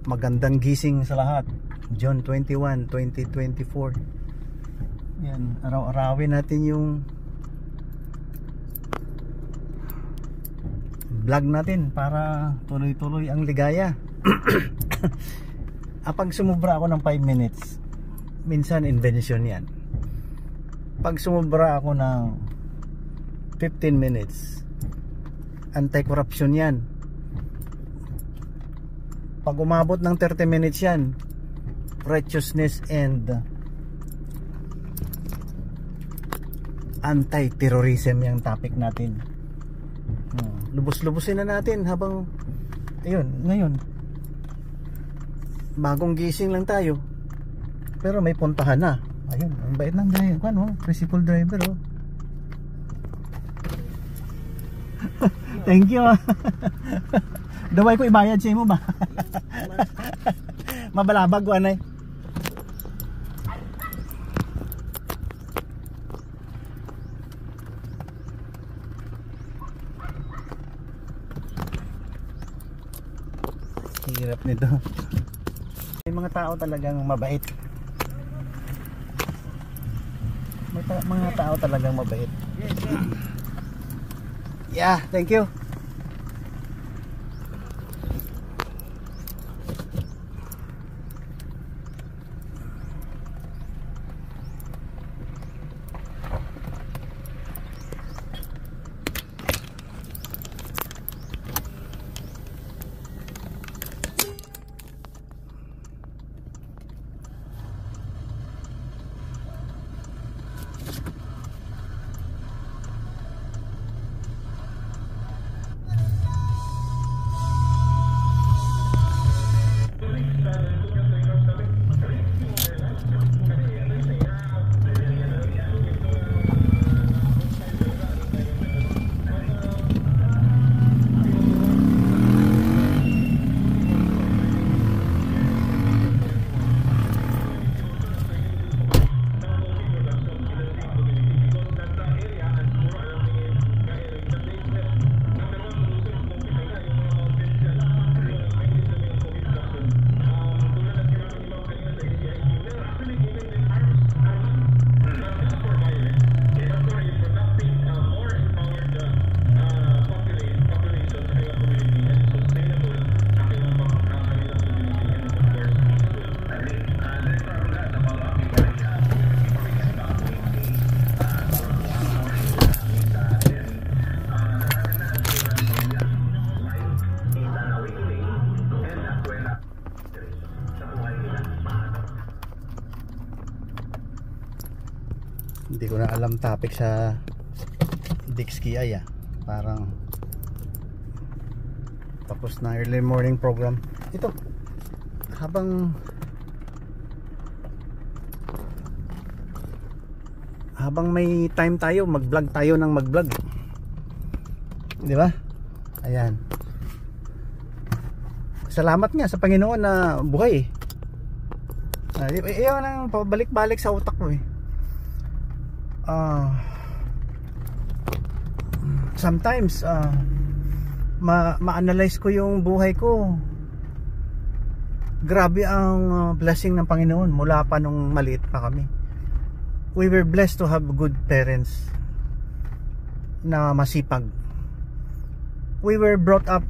Magandang gising sa lahat. June 21, 2024. Yan, araw-arawin natin yung vlog natin para tuloy-tuloy ang ligaya. Pag sumubra ako ng 5 minutes, minsan invention yan. Pag sumubra ako ng 15 minutes, anti-corruption yan. Pag umabot ng 30 minutes yan, righteousness and anti-terrorism yung topic natin. Lubos-lubusin na natin habang ayun, ngayon bagong gising lang tayo pero may puntahan na. Ayun, ang bait ng driver, ano, tricycle driver, oh. Thank you. Daway ko ibayad sa imo ba? Mabalabag ko anay. Hirap nito. May mga tao talagang mabait. May mga tao talagang mabait. Yeah, thank you. Hindi ko na alam topic sa DXKI, parang tapos na early morning program. Ito, habang may time tayo, mag-vlog tayo ng mag-vlog, di ba? Ayan, salamat nga sa Panginoon na buhay. Iyon ang pabalik-balik sa utak ko eh. Sometimes ma-analyze ko yung buhay ko. Grabe ang blessing ng Panginoon mula pa nung maliit pa kami. We were blessed to have good parents na masipag. We were brought up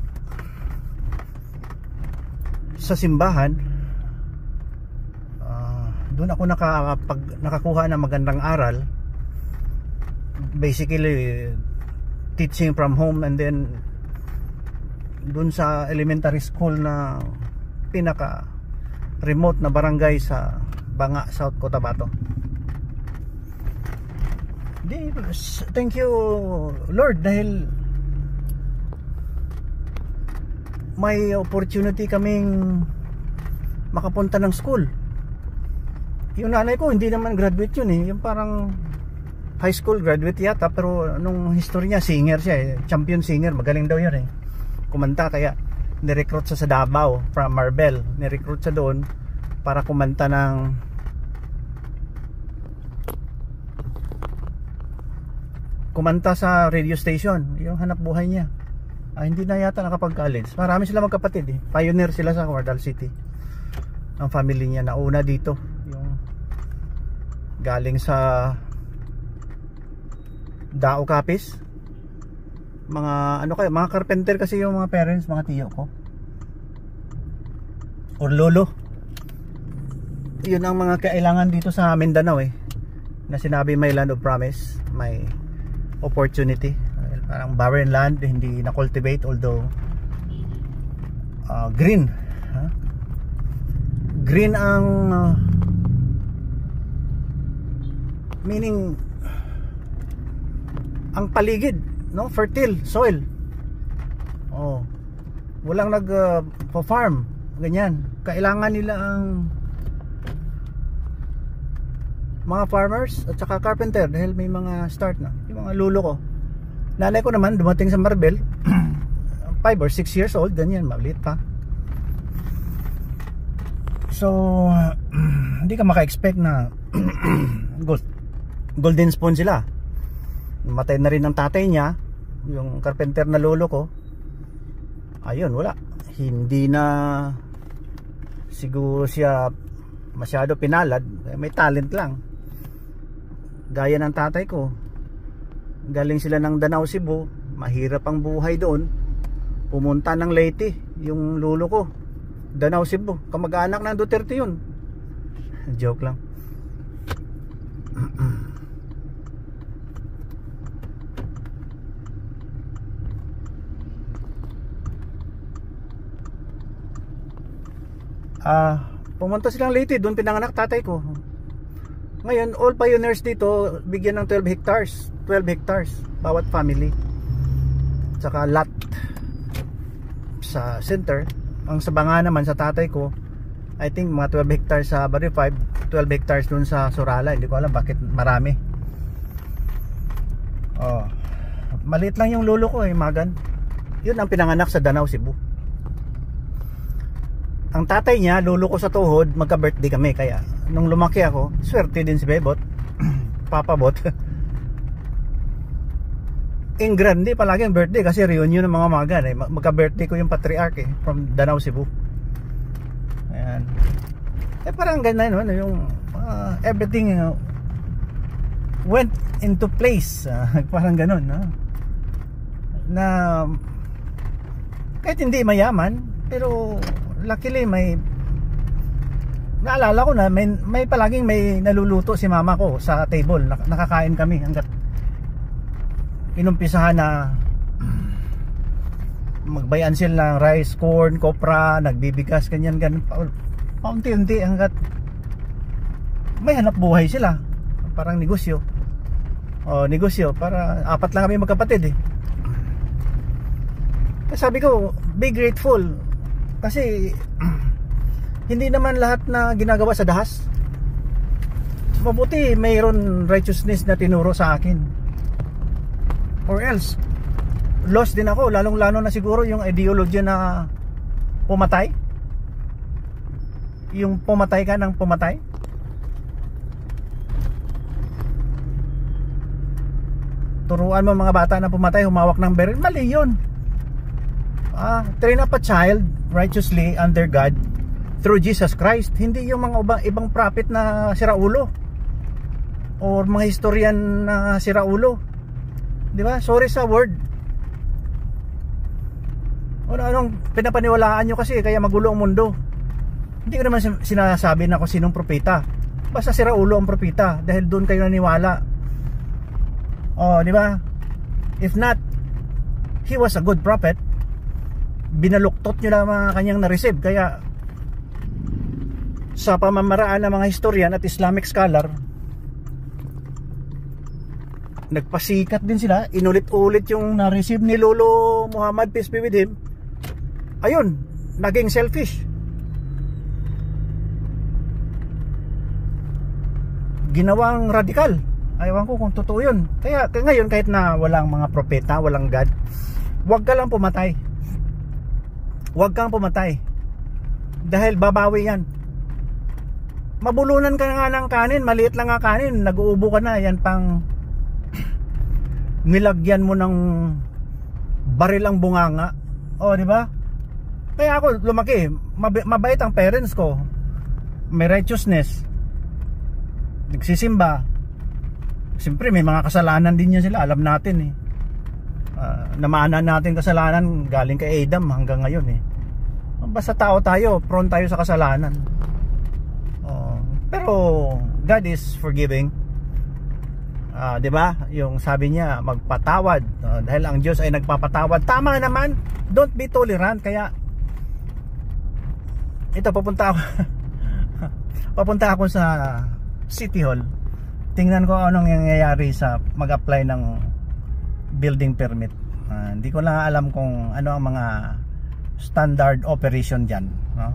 sa simbahan. Doon ako nakakuha ng magandang aral. Basically teaching from home, and then dun sa elementary school na pinaka remote na barangay sa Banga, South Cotabato. Thank you Lord dahil may opportunity kaming makapunta ng school. Yung nanay ko hindi naman graduate yun eh, yung parang high school graduate yata, pero nung history niya singer siya eh, champion singer, magaling daw yun eh, kumanta. Kaya nirecruit siya sa Davao from Marbel, nirecruit siya doon para kumanta sa radio station. Yung hanap buhay niya, Hindi na yata nakapag-college. Marami sila magkapatid eh. Pioneer sila sa Wardal City. Ang family niya nauna dito, yung galing sa Dao Capiz. Mga ano kayo, mga carpenter kasi yung mga parents, mga tiyo ko. Or lolo. Yun ang mga kailangan dito sa Mindanao eh. Na sinabi may land of promise, may opportunity. Parang barren land, hindi na cultivate, although green. Green ang meaning ang paligid, no? Fertile soil. Oh. Walang farm ganyan. Kailangan nila ang mga farmers at saka carpenter dahil may mga start na. Yung mga lulo ko. Nanay ko naman dumating sa Marbel 5 or 6 years old, ganyan, maliit pa. So hindi ka maka-expect na golden spoon sila. Matay na rin ang tatay niya, yung carpenter na lolo ko. Ayun, wala. Hindi na siguro siya masyado pinalad, may talent lang. Gaya ng tatay ko, galing sila ng Danao, Cebu, mahirap ang buhay doon. Pumunta ng Leyte, yung lolo ko, Danao, Cebu, kamag-anak ng Duterte yun. Joke lang. Pumunta silang Leyte, doon pinanganak tatay ko. Ngayon, all pioneers dito bigyan ng 12 hectares bawat family. Tsaka lot sa center. Ang sabanga naman sa tatay ko, I think mga 12 hectares sa Barrio 5, 12 hectares dun sa Surala. Hindi ko alam bakit marami. Maliit lang yung lolo ko eh, Magan. Yun ang pinanganak sa Danao, Cebu. Ang tatay niya, lolo ko sa tuhod, magka-birthday kami. Kaya nung lumaki ako, swerte din si Bebot, Papa Bot. In grande palagi ang birthday kasi reunion ng mga Magan eh. Magka-birthday ko yung patriarch eh, from Danao, Cebu. Ayan. Parang ganyan, no? Yung everything went into place. Parang ganun, no? Na kahit hindi mayaman, pero luckily naalala ko na may palaging may naluluto si mama ko sa table. Nakakain kami hanggat inumpisahan na magbayan sila ng rice, corn, kopra, nagbibigas, ganyan paunti-unti hanggat may hanap buhay sila. Parang negosyo. Negosyo para apat lang kami magkapatid eh. Sabi ko, be grateful kasi hindi naman lahat na ginagawa sa dahas. Mabuti mayroon righteousness na tinuro sa akin, or else lost din ako, lalong-lalo na siguro yung ideology na pumatay, yung pumatay ka ng pumatay. Turuan mo mga bata na pumatay, humawak ng baril, mali yun. Train up a child righteously under God through Jesus Christ. Hindi yung mga ibang prophet na siraulo or mga historian na siraulo, di ba? Sorry sa word. Anong pinapaniwalaan nyo kasi kaya magulo ang mundo? Hindi ko naman sinasabi na kung sinong propeta, basta siraulo ang propeta dahil doon kayo naniwala. Di ba? If not, he was a good prophet. Binaluktot nyo lang mga kanyang na-receive. Kaya sa pamamaraan ng mga historian at Islamic scholar, nagpasikat din sila. Inulit-ulit yung na-receive ni Lolo Muhammad, peace be with him. Ayun, naging selfish. Ginawang radikal. Ayawan ko kung totoo yun. Kaya ngayon kahit na walang mga propeta, walang God, huwag ka lang pumatay. Huwag kang pumatay dahil babawi yan. Mabulunan ka nga ng kanin, maliit lang nga kanin, nag-uubo ka na. Yan pang nilagyan mo ng baril ang bunganga. Oh, di ba? Kaya ako lumaki, mabait ang parents ko. May righteousness. Nagsisimba. Siyempre may mga kasalanan din yan sila, alam natin eh. Namana natin kasalanan galing kay Adam hanggang ngayon eh. Basta tao tayo, prone tayo sa kasalanan. Pero God is forgiving. 'Di ba? Yung sabi niya, magpatawad. Dahil ang Diyos ay nagpapatawad. Tama naman. Don't be tolerant. Kaya ito, papunta ako papunta ako sa City Hall. Tingnan ko anong nangyayari sa mag-apply ng building permit. Hindi ko lang alam kung ano ang mga standard operation dyan, no?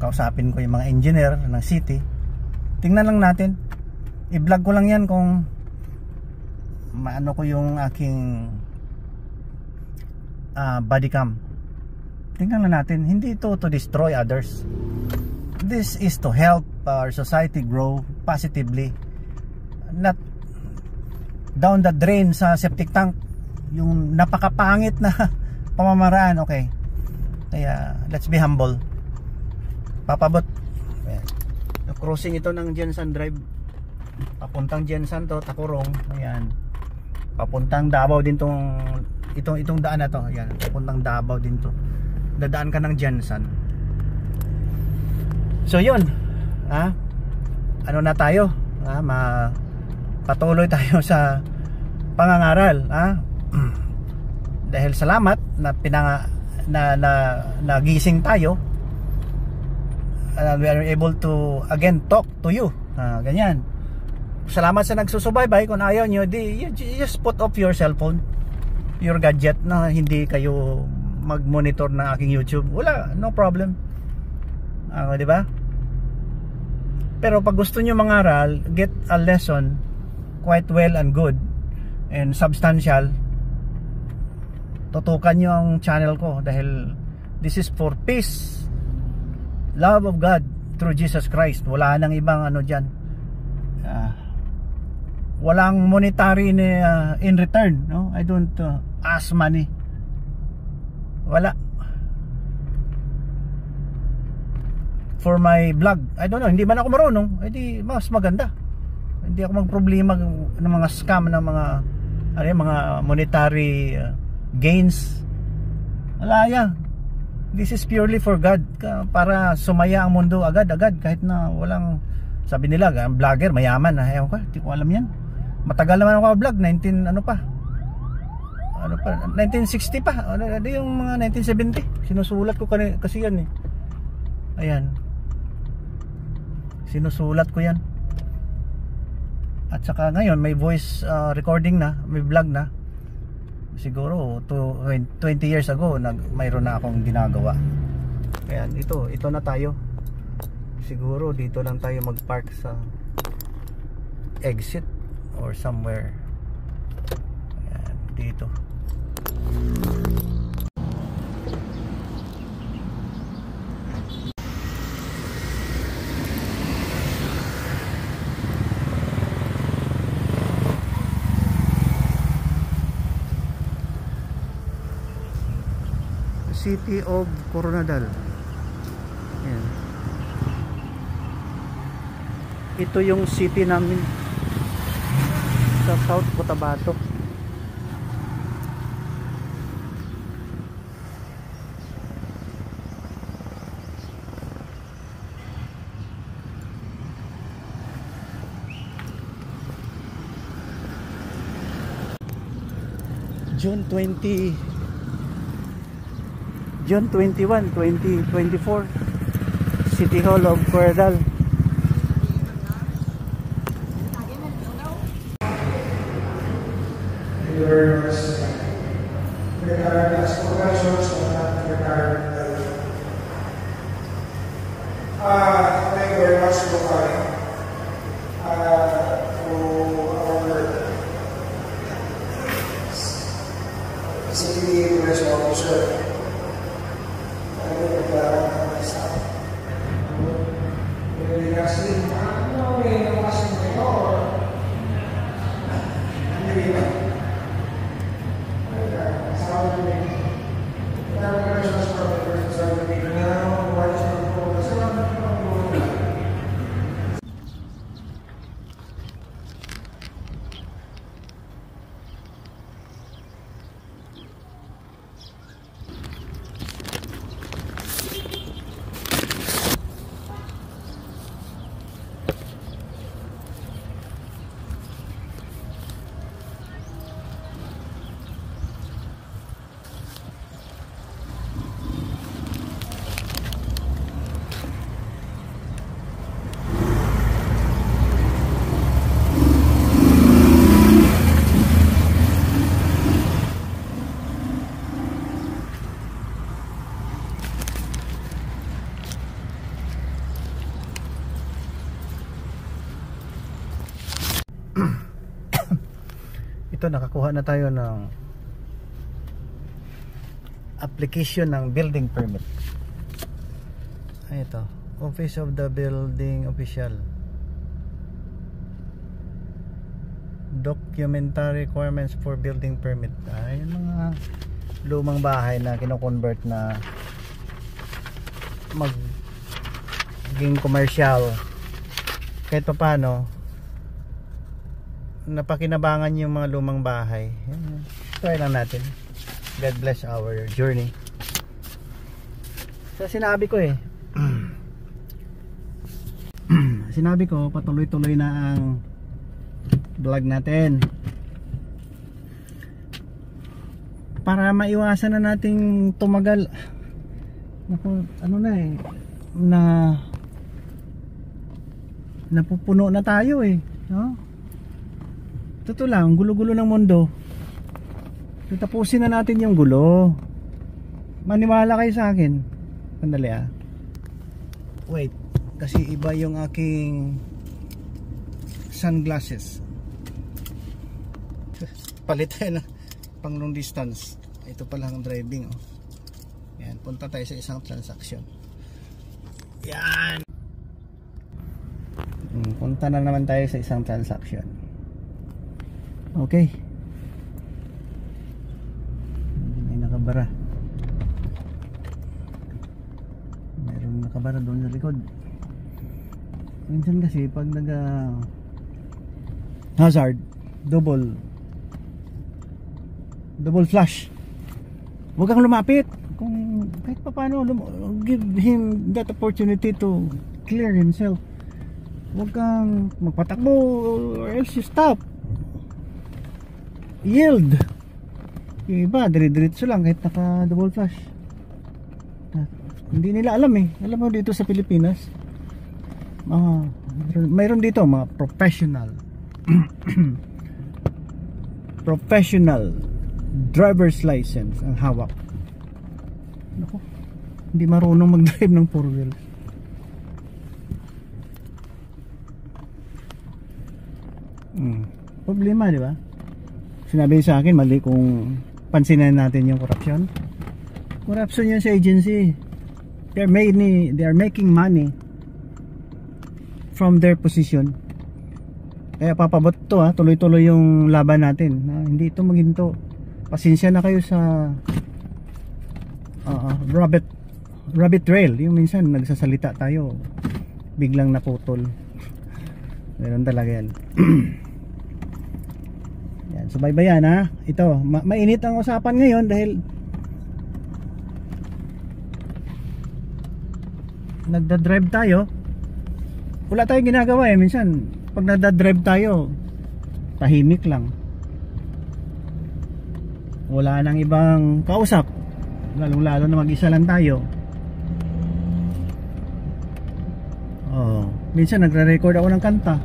Kausapin ko yung mga engineer ng city. Tingnan lang natin. I-vlog ko lang yan kung maano ko yung aking body cam. Tingnan lang natin. Hindi ito to destroy others. This is to help our society grow positively, not down the drain sa septic tank, yung napakapangit na pamamaraan. Okay, kaya let's be humble. Papabot. Crossing ito ng Jensan Drive, papuntang Jensan to, Takurong. Ayan, papuntang Davao din itong daan na to. Ayan, papuntang Davao din to. Dadaan ka ng Jensan. So yun, ano na tayo, patuloy tayo sa pangangaral, dahil salamat na nagising tayo. We are able to again talk to you, ganyan. Salamat sa nagsusubaybay. Kung ayaw nyo, you just put off your cellphone, your gadget, na hindi kayo mag-monitor ng aking YouTube. Wala, no problem. Di ba? Pero pag gusto nyo mangaral, get a lesson quite well and good and substantial, tutukan nyo ang channel ko, dahil this is for peace, love of God through Jesus Christ. Wala nang ibang ano dyan. Walang monetary in return, no? I don't ask money. Wala. For my vlog, I don't know, hindi man ako marunong, edi mas maganda. Hindi ako magproblema ng mga scam, ng mga monetary gains. Wala yan. This is purely for God, para sumaya ang mundo agad-agad, kahit na walang, sabi nila ang vlogger mayaman, ewan ko, hindi ko alam yan. Matagal naman ako vlog, 1960 pa, ano yung mga 1970. Sinusulat ko kasi yan eh. Ayan, sinusulat ko yan. At saka ngayon may voice recording na, may vlog na. Siguro 20 years ago mayroon na akong ginagawa. Kaya ito na tayo. Siguro dito lang tayo mag-park sa exit or somewhere. Ayan, dito. City of Coronadal. Ayan. Ito yung city namin sa South Cotabato. June 21, 2024, City Hall of Coronadal. Retired as professors or not retired. Thank you very much for coming to our city police officer. Ito, nakakuha na tayo ng application ng building permit. Ito, Office of the Building Official. Documentary requirements for building permit. Ay, mga lumang bahay na kino-convert na maging commercial. Kahit pa paano, napakinabangan yung mga lumang bahay. Try lang natin. God bless our journey. So sinabi ko sinabi ko patuloy-tuloy na ang vlog natin para maiwasan na nating tumagal. Naku, ano na napupuno na tayo no? Totoo lang, gulo-gulo ng mundo. Tapusin na natin yung gulo. Maniwala kayo sa akin. Sandali wait, kasi iba yung aking sunglasses. Palit tayo na pang long distance. Ito pala ang driving Yan, punta tayo sa isang transaction. Yan. Punta na naman tayo sa isang transaction. Okay. May nakabara. Mayroong nakabara doon sa likod. Minsan kasi pag hazard, double flash, huwag kang lumapit. Kung kahit pa paano, give him that opportunity to clear himself. Huwag kang magpatakbo or else you stop. Yield. Yung iba dire-diretso lang kahit naka double flash. Hindi nila alam alam mo dito sa Pilipinas, mayroon dito mga professional driver's license ang hawak. Naku, hindi marunong mag-drive ng 4 wheels. Problema, di ba? Sinabi sa akin, mali kung pansinin natin yung corruption. Corruption yun sa agency. They are making money from their position. Kaya papabot to tuloy-tuloy yung laban natin. Hindi ito maghinto. Pasensya na kayo sa rabbit trail. Yung minsan nagsasalita tayo, biglang naputol. Meron talaga yan. Yan, subaybayan ito, mainit ang usapan ngayon dahil nagda-drive tayo. Wala tayong ginagawa minsan pag nagda-drive tayo, tahimik lang, wala nang ibang kausap, lalo na mag-isa lang tayo. Minsan nagre-record ako ng kanta.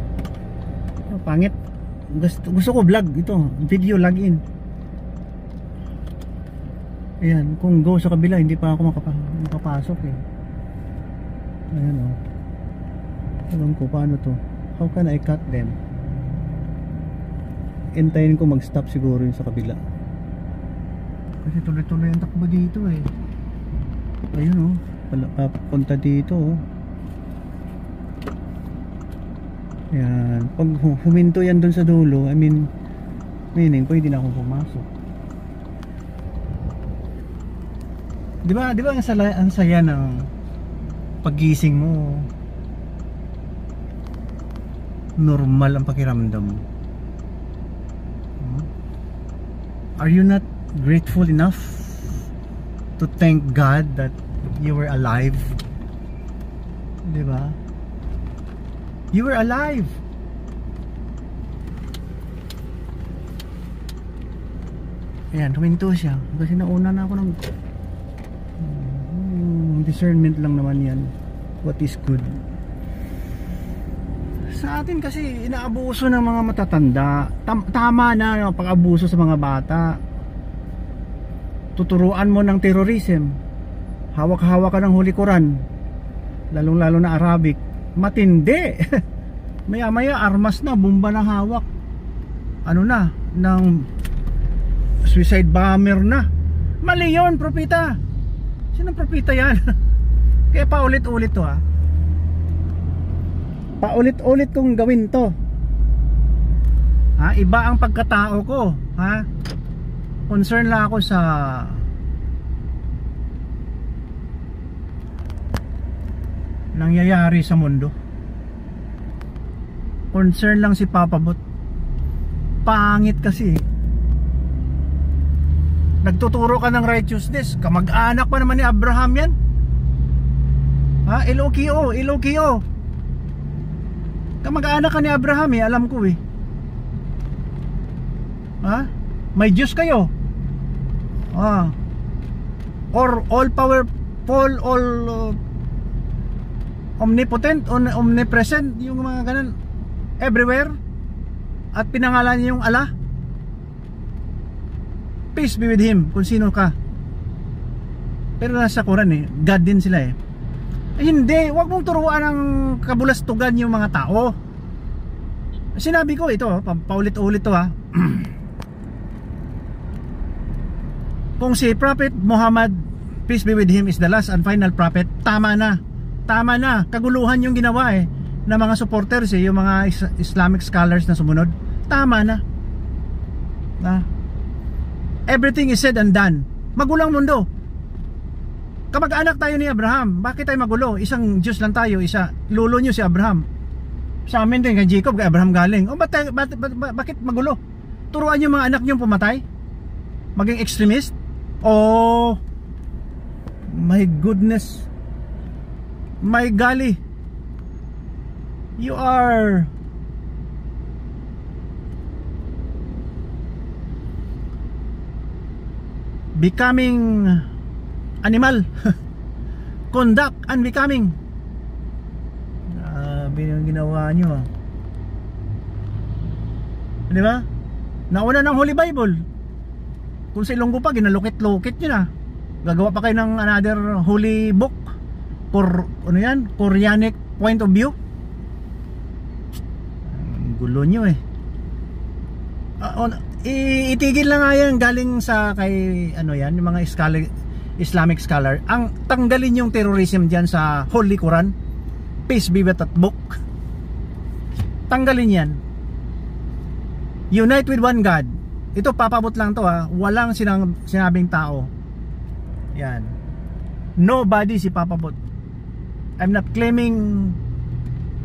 Pangit. Gusto ko vlog ito, video login. Ayan, kung go sa kabila hindi pa ako makapasok Ayan alam ko paano to. How can I cut them? Hintayin ko mag-stop siguro yung sa kabila. Kasi tuloy-tuloy ang takbo dito Ayun punta dito Yan, pag huminto yan dun sa dulo, meaning pwede na akong pumasok. Di ba ang saya ng paggising mo, normal ang pakiramdam mo. Are you not grateful enough to thank God that you were alive? Di ba? You were alive. Ayan, huminto siya kasi nauna na ako ng discernment lang naman yan. What is good? Sa atin kasi inaabuso ng mga matatanda. Tama na yung pag-abuso sa mga bata. Tuturuan mo ng terrorism, hawak-hawak ka ng Holy Quran, lalong-lalo na Arabic. Matindi. Maya-maya armas na, bomba na hawak. ano na, ng suicide bomber na. Mali yun, propeta. Sinong propeta yan? Kaya paulit-ulit to, ha. Paulit-ulit kong gawin to, ha. Iba ang pagkatao ko, ha. Concern lang ako sa nangyayari sa mundo. Concern lang si Papa Bot. Pangit kasi. Nagtuturo ka ng righteousness, kamag-anak pa naman ni Abraham yan, ha. LOKO, LOKO. Kamag-anak ka ni Abraham, alam ko, ha. May Diyos kayo, or all powerful, all omnipotent, omnipresent, yung mga ganun, everywhere, at pinangalan niya yung Allah. Peace be with him, kung sino ka. Pero nasa Quran, God din sila, hindi, wag mong turuan ng kabulastugan yung mga tao. Sinabi ko ito, paulit-ulit to, ha. Kung si Prophet Muhammad, peace be with him, is the last and final prophet, tama na. Tama na. Kaguluhan yung ginawa ng mga supporters, yung mga Islamic scholars na sumunod. Tama na. Everything is said and done. Magulang mundo. Kamag-anak tayo ni Abraham. Bakit tayo magulo? Isang Diyos lang tayo, isa. Lolo nyo si Abraham. Sa amin din, kay Jacob, kay Abraham galing. Bakit magulo? Turuan yung mga anak nyo pumatay? Maging extremist? Oh, my goodness, my golly, you are becoming animal. Conduct unbecoming. Grabe yung ginawa nyo, di ba? Nauna ng Holy Bible. Kung sa Ilonggo pa, ginalukit-lukit nyo na. Gagawa pa kayo ng another holy book for, ano yan, Quranic point of view. Gulo nyo, itigil lang nga yan galing sa kay, ano yan, yung mga Islamic scholar. Ang tanggalin yung terrorism dyan sa Holy Quran, peace be with that book. Tanggalin yan. Unite with one God. Ito papabot lang to, ha. Walang sinabing tao. Yan. Nobody si papabot. I'm not claiming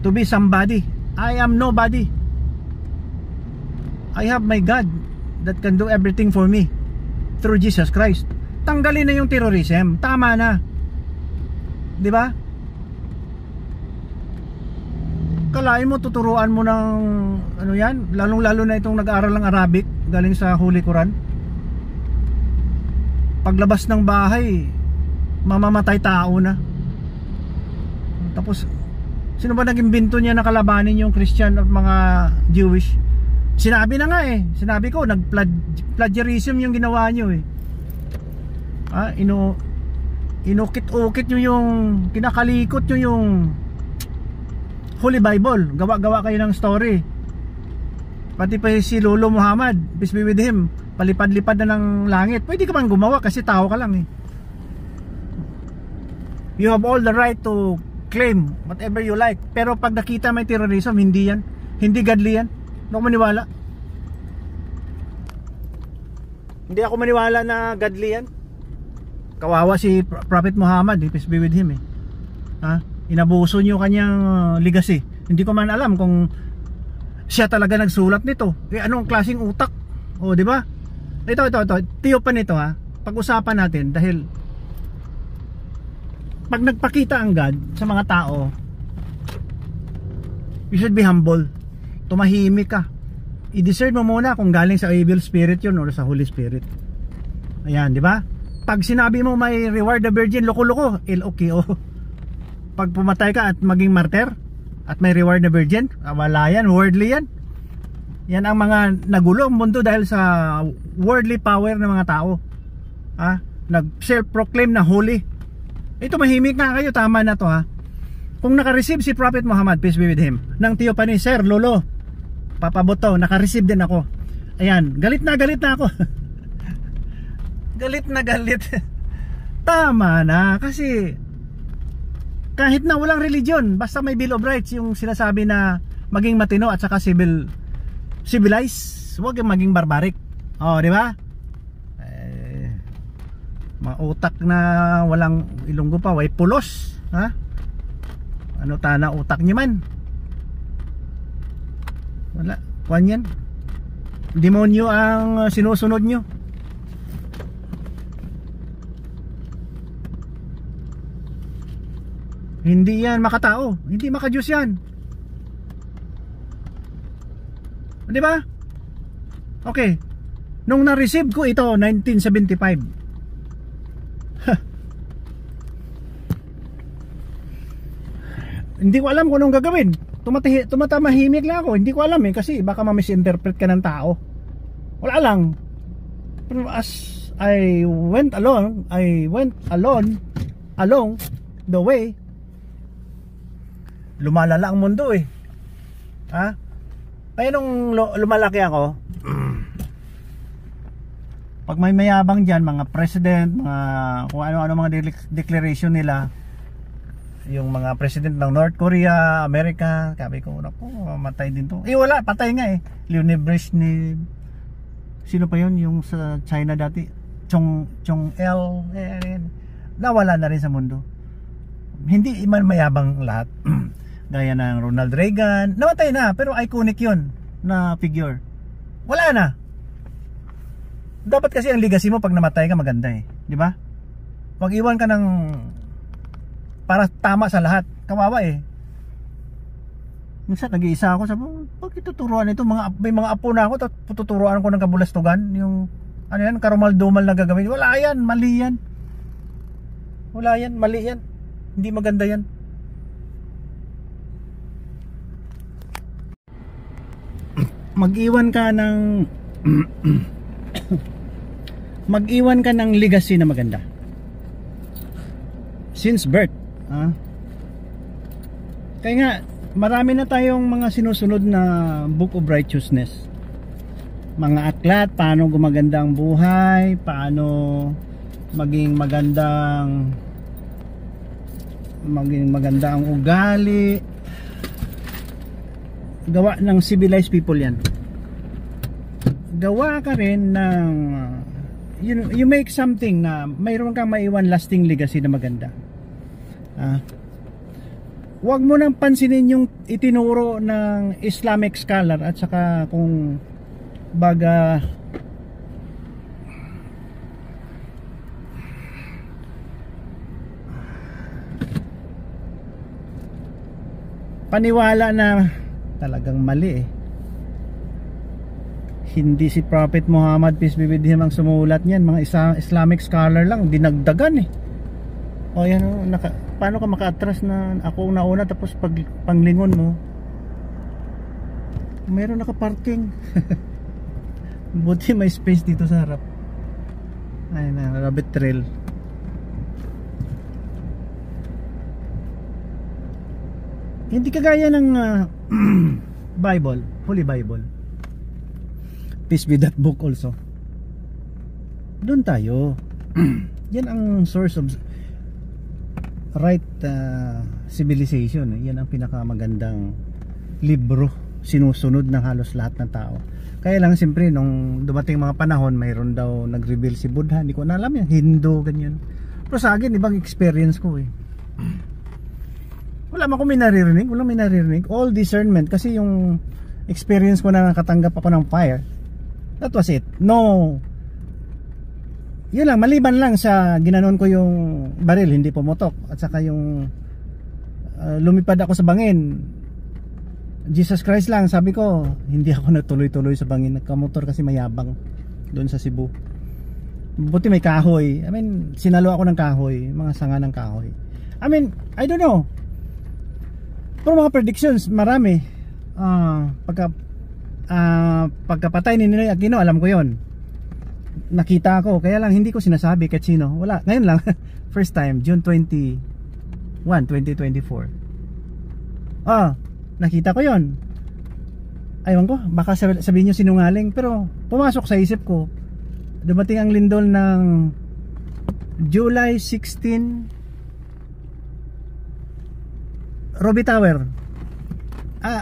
to be somebody. I am nobody. I have my God that can do everything for me through Jesus Christ. Tanggalin na yung terrorism. Tama na. Di ba? Kalain mo tuturuan mo ng ano yan, lalong-lalo na itong nag-aaral ng Arabic galing sa Holy Quran. Paglabas ng bahay, mamamatay tao na. Tapos sino ba nag-imbento niya na kalabanin yung Christian at mga Jewish? Sinabi na nga, sinabi ko, nag-plagiarism yung ginawa nyo, inukit-ukit nyo yung, kinakalikot nyo yung Holy Bible. Gawa-gawa kayo ng story. Pati pa si Lolo Muhammad, peace be with him, palipad-lipad na ng langit. Pwede ka man gumawa kasi tao ka lang, You have all the right to claim whatever you like. Pero pag nakita may terrorism, hindi yan. Hindi godly yan. Hindi ako maniwala. Hindi ako maniwala na godly yan. Kawawa si Prophet Muhammad, peace be with him, Inabuso niyo kanyang legacy. Hindi ko man alam kung siya talaga nagsulat nito. Anong klaseng utak? O, di ba? Ito. Tiyo pa nito, Pag-usapan natin dahil pag nagpakita ang God sa mga tao, you should be humble. Tumahimik ka. I-discern mo muna kung galing sa evil spirit yun or sa Holy Spirit. Ayan, di ba? Pag sinabi mo may reward the virgin, loko-loko, LOKO. Pag pumatay ka at maging martyr at may reward na virgin, wala yan, worldly yan. Yan ang mga nagulo ang mundo dahil sa worldly power ng mga tao. Nag-self-proclaim na holy. Ito, mahimik nga kayo, tama na to, Kung naka-receive si Prophet Muhammad, peace be with him, ng tiyo pa ni Sir Lolo Papaboto, naka-receive din ako. Ayan, galit na ako. Galit na galit. Tama na, kasi kahit na walang religion, basta may Bill of Rights, yung sinasabi na maging matino at saka civilized, huwag maging barbaric. Oh, di ba? Mga utak na walang ilunggo pa, way pulos, ha? Ano tana utak niyo man? Wala, kuwan yan. Demonyo ang sinusunod nyo. Hindi yan makatao, hindi makadiyos yan. Di ba? Okay. Nung na-receive ko ito 1975. Hindi ko alam kung anong gagawin. Tumatamahimik lang ako. Hindi ko alam kasi baka ma-misinterpret ka ng tao. Wala lang. Pero as I went along the way, lumalala ang mundo ha? Kaya nung lumalaki ako, pag may mayabang dyan, mga president, mga kung ano-ano mga declaration nila, yung mga president ng North Korea, America, sabi ko, naku, matay din to. Wala, patay nga Leonid Brezhnev. Sino pa yun? Yung sa China dati, Chong-il, nawala na rin sa mundo. Hindi man mayabang lahat. Gaya ng Ronald Reagan, namatay na, pero iconic yun na figure. Wala na. Dapat kasi ang legacy mo pag namatay ka maganda di ba? Wag iwan ka ng para tama sa lahat. Kawawa Minsan nag-iisa ako, sabi ko, bakit tuturuan ito? May mga apo na ako, tuturuan ko ng kabulastugan, yung ano yan, karumal-dumal na gagawin. Wala yan, mali yan. Wala yan, mali yan. Hindi maganda yan. Mag-iwan ka ng legacy na maganda since birth, kaya nga marami na tayong mga sinusunod na Book of Righteousness, mga aklat, paano gumaganda ang buhay, paano maging maganda ang ugali, gawa ng civilized people yan. Gawa ka rin ng you make something na mayroon kang maiwan lasting legacy na maganda. Huwag mo nang pansinin yung itinuro ng Islamic scholar at saka kung baga paniwala na talagang mali Hindi si Prophet Muhammad, peace be with him, ang sumulat niyan. Mga Islamic scholar lang, dinagdagan O yan paano ka maka-atras na ako nauna tapos pag panglingon mo meron naka-parking. Buti may space dito sa harap. Ayun na, rabbit trail. Hindi kagaya ng Bible, Holy Bible. Peace be that book also. Doon tayo. Yan ang source of right civilization. Yan ang pinakamagandang libro sinusunod ng halos lahat ng tao. Kaya lang siyempre nung dumating mga panahon, mayroon daw nag-reveal si Buddha. Hindi ko na alam yan, Hindu, ganyan. Pero sa akin, ibang experience ko Wala man akong minaririnig, walang minaririnig. All discernment, kasi yung experience ko na nakatanggap ako ng fire, that was it. No, yun lang, maliban lang sa ginanon ko yung baril, hindi pumutok. At saka yung lumipad ako sa bangin, Jesus Christ lang, sabi ko, hindi ako natuloy-tuloy sa bangin. Nagkamotor kasi mayabang doon sa Cebu. Buti may kahoy. I mean, sinalo ako ng kahoy, mga sanga ng kahoy. I mean, I don't know. Pero mga predictions, marami. Pagkapatay ni Ninoy Aquino, alam ko yon. Nakita ko, kaya lang hindi ko sinasabi kahit sino. Wala, ngayon lang. First time, June 21, 2024. Nakita ko yon. aywan ko, baka sabihin nyo sinungaling, pero pumasok sa isip ko. Dumating ang lindol ng July 16, Robbie Tower.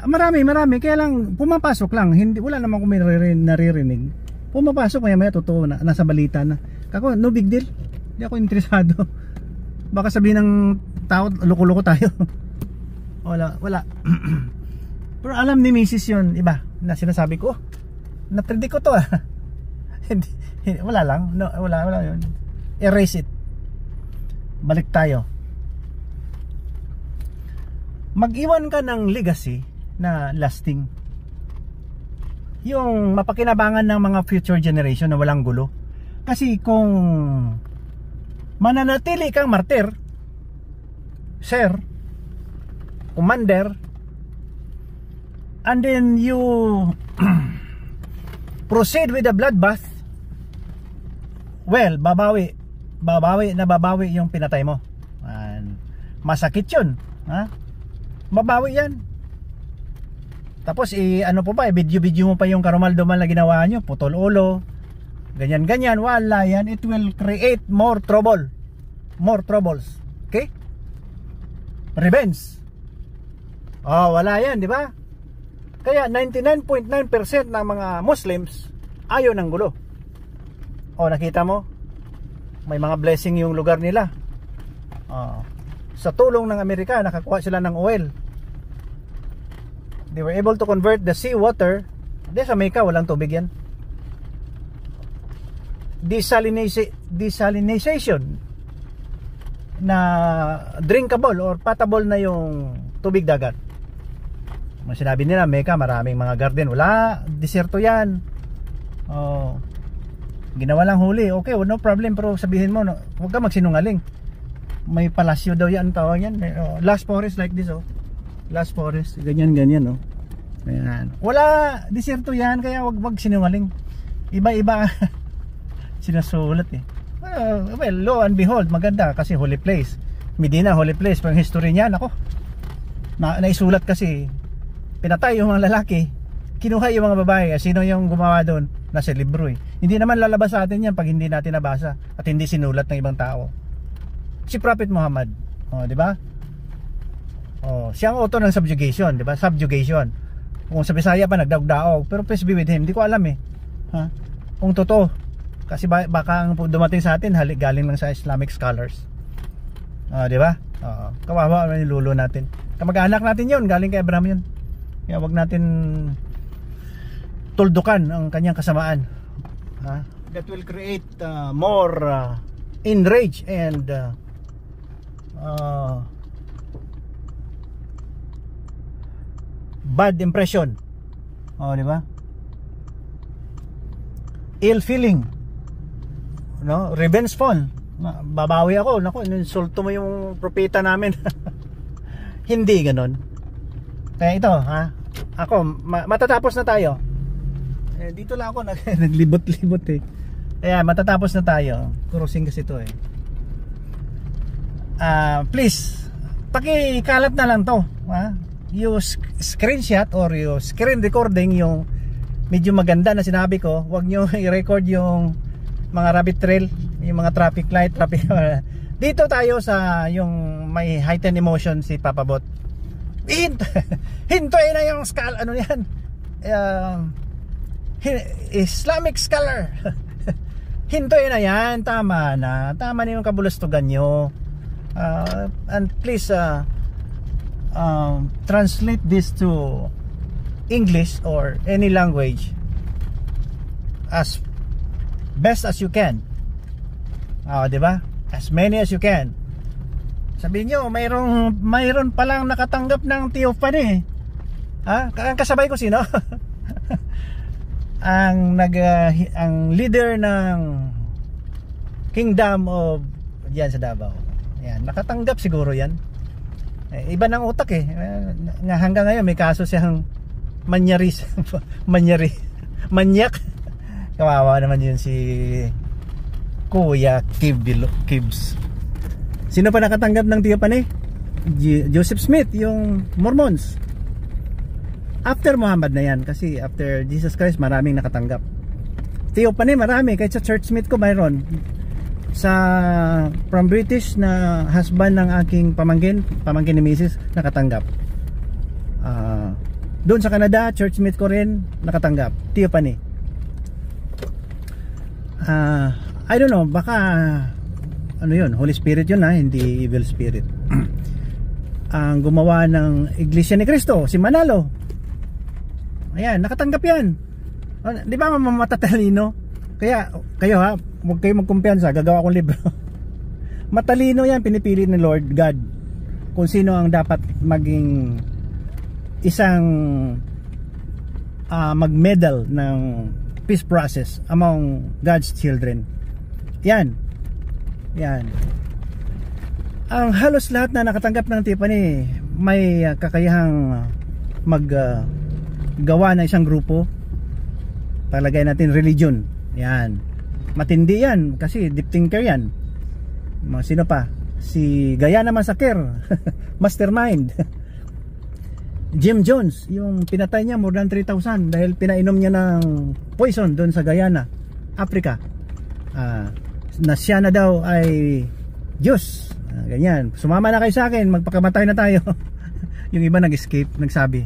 Marami, kaya lang pumapasok lang, hindi, wala naman kung may naririnig. Pumapasok, maya totoo na, nasa balita na. Kako, no big deal, hindi ako interesado. Baka sabihin ng tao, loko-loko tayo. Wala. Pero alam ni Mrs. yun, iba, na sinasabi ko, na-predict ko to hindi, wala lang, no, wala yun. Erase it. Balik tayo. Mag-iwan ka ng legacy na lasting. Yung mapakinabangan ng mga future generation na walang gulo. Kasi kung mananatili kang martir, sir, commander, and then you proceed with the bloodbath, well, babawi yung pinatay mo. Masakit yun, ha? Babawi yan. Tapos ano po pa, video mo pa yung karumal-dumal na ginawa nyo, putol ulo, ganyan, wala yan. It will create more troubles. Okay? Revenge. Wala yan, di ba? Kaya 99.9% ng mga Muslims ayaw ng gulo. Nakita mo? May mga blessing yung lugar nila. Sa tulong ng Amerika, nakakuha sila ng oil. They were able to convert the sea water. Sa Amerika, walang tubig yan. Desalination na drinkable or potable na yung tubig dagat. Sinabi nila, Mecca, maraming mga garden. Wala, diserto yan. Ginawa lang huli. Okay, no problem. Pero sabihin mo, huwag ka magsinungaling. May palasyo daw yan, tawag yan. Last forest like this, Last forest, ganyan, Ayan. Wala, diserto yan. Kaya huwag sinungaling. Iba-iba sinasulat well, lo and behold, maganda kasi holy place. Medina, holy place. Pang history niya, naisulat kasi pinatay yung mga lalaki, kinuha yung mga babae. Sino yung gumawa doon? Nasa libro Hindi naman lalabas sa atin yan pag hindi natin nabasa at hindi sinulat ng ibang tao. Si Prophet Muhammad, di ba? Siya ang author ng subjugation, di ba? Subjugation. Kung sa Bisaya pa nagdaog-daog, pero peace be with him, hindi ko alam kung totoo. Kasi baka ang dumating sa atin galing lang sa Islamic scholars. Di ba? Kawawa ang nilulo natin. Kamag-anak natin yun, galing kay Abraham yun. Kaya wag natin tuldukan ang kanyang kasamaan. That will create more enrage and bad impression. Di ba? Ill feeling. Revengeful. Babawi ako. Insulto mo yung propeta namin. Hindi ganon. Kaya ito, ako, matatapos na tayo. Dito lang ako naglibot-libot Kaya matatapos na tayo. Cruising kasi ito please, pakikalat na lang to. Yung screenshot or yung screen recording yung medyo maganda na sinabi ko. Huwag nyo i-record yung mga rabbit trail, yung mga traffic light, dito tayo sa yung may heightened emotion si Papa Bot. Hintuin na yung ano yan, Islamic scholar. Hintuin na yan. Tama na yung kabulustugan nyo. And please translate this to English or any language as best as you can. Diba? As many as you can. Sabihin nyo, mayroon palang nakatanggap ng theophany. Ang kasabay ko sino? ang leader ng Kingdom of diyan sa Davao. Yan, nakatanggap siguro yan. Iba ng utak hanggang ngayon may kaso siyang manyak. Kawawa naman yun si Kuya Kibs. Sino pa nakatanggap ng theophany? Joseph Smith, yung Mormons. After Muhammad na yan, kasi after Jesus Christ maraming nakatanggap. Theophany marami, kahit sa churchmate ko mayroon. From British na husband ng aking pamangkin ni Mrs. nakatanggap. Doon sa Canada, churchmate ko rin nakatanggap. Theophany. I don't know, baka ano yun, Holy Spirit yun, hindi evil spirit. Ang gumawa ng Iglesia ni Cristo, si Manalo, ayan, nakatanggap yan. Di ba matatalino? Kaya kayo huwag kayo magkumpiyansa, gagawa akong libro. Matalino yan, pinipili ni Lord God kung sino ang dapat maging isang mag-medal ng peace process among God's children. Yan. Ang halos lahat na nakatanggap ng Theophany may kakayahang maggawa na isang grupo. Palagay natin religion. Yan. Matindi yan kasi deep thinker yan. Sino pa? Si Gayana Massacre. Mastermind. Jim Jones, yung pinatay niya more than 3,000 dahil pinainom niya ng poison doon sa Guyana, Africa. Na siya na daw ay Diyos. Ganyan. Sumama na kayo sa akin, magpakamatay na tayo. Yung iba nag-escape, nagsabi.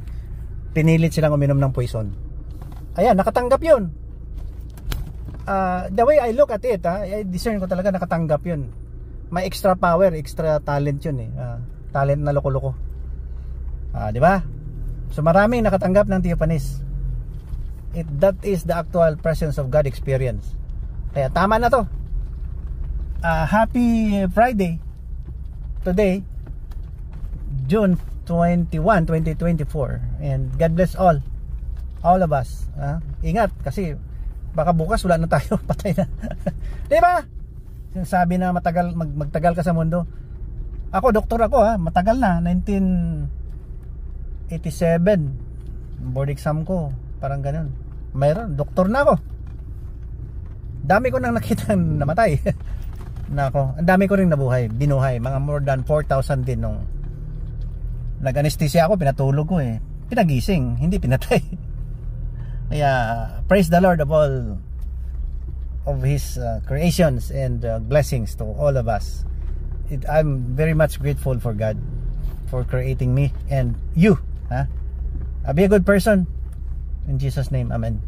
Pinilit silang uminom ng poison. Ayan, nakatanggap yun. The way I look at it, I discern ko talaga nakatanggap yun. May extra power, extra talent yun talent na loko-loko. Di ba? So maraming nakatanggap ng Theophanies. That is the actual presence of God experience. Kaya tama na to. Happy Friday. Today, June 21, 2024. And God bless all of us. Ingat kasi baka bukas wala na tayo, patay na. Di ba? Sinasabi na magtagal ka sa mundo. Ako, doktor ako matagal na, 1987 board exam ko, parang ganun. Mayroon, doktor na ako. Dami ko nang nakita namatay. Nako, ang dami ko ring binuhay, mga more than 4,000 din nung nag-anesthesia ako, pinatulog ko pinagising, hindi pinatay. Kaya praise the Lord of all of His creations and blessings to all of us. I'm very much grateful for God for creating me and you. Be a good person in Jesus' name, amen.